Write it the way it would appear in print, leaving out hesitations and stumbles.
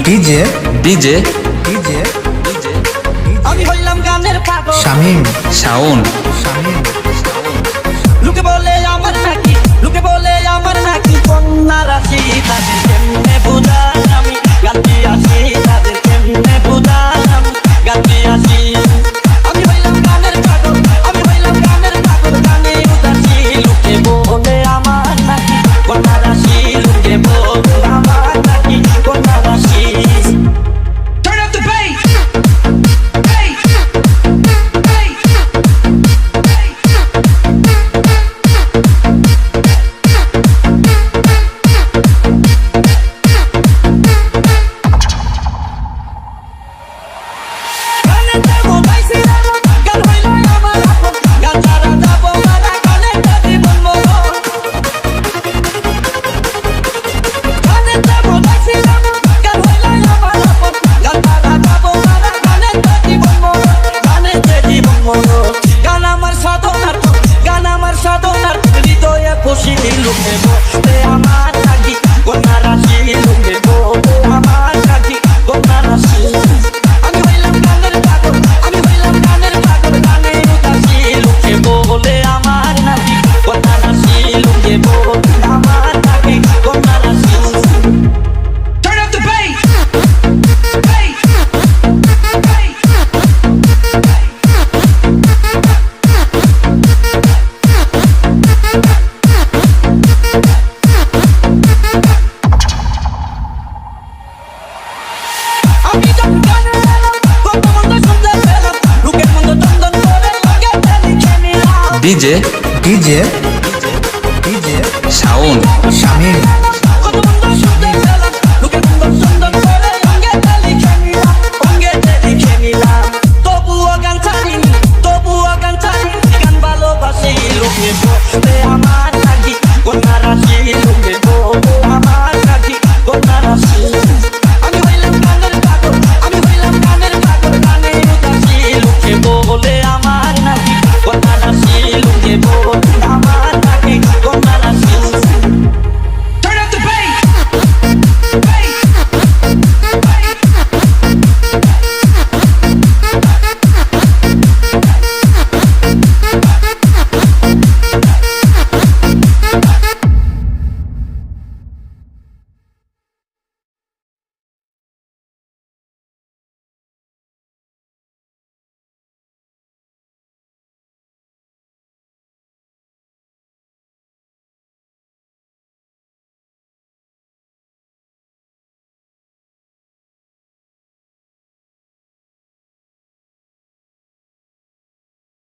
DJ DJ DJ আমি হইলাম গানের পাগল শামিম শাওন শামিম লোকে বলে আমার নাকি লোকে বলে আমার নাকি কন্যা রাশি তাদের কেমনে বুঝাই আমি গাতে আসি তাদের কেমনে বুঝাই আমি গাতে আসি আমি হইলাম গানের পাগল আমি হইলাম গানের পাগল গানে উদাসী লোকে বলে আমার নাকি কন্যা রাশি লোকে বলে আমার নাকি কন্যা রাশি Turn up the bass. Bass. Bass. গানে যাবো বাইসে গান হইল আমার আপন গান ছাড়া যাবো মারা গানে জীবন মরণ গানে যাবো বাইসে গান হইল আমার আপন গান ছাড়া যাবো মারা গানে জীবন মরণ গানে জীবন মরণ গান আমার সাধনার গান আমার সাধনার হৃদয়ে খুশি লোকে বসতে আমার থাকি কন্যা রাশি লোকে বলে আমার থাকি কন্যা রাশি আমি হইলাম গানের পাগল আমি হইলাম গানের পাগল গানে উদাসী লোকে বলে আমার নাকি কন্যা রাশি লোকে বলে আমার নাকি কন্যা রাশি Turn up the bass. Bass. Bass. আমি যখন গানে এলাম কত মন্দ শুনতে পেলাম লোকের মন্দ চন্দন করে লোকে লিখে নিলাম DJ DJ DJ Shaon Shamim কত মন্দ শুনতে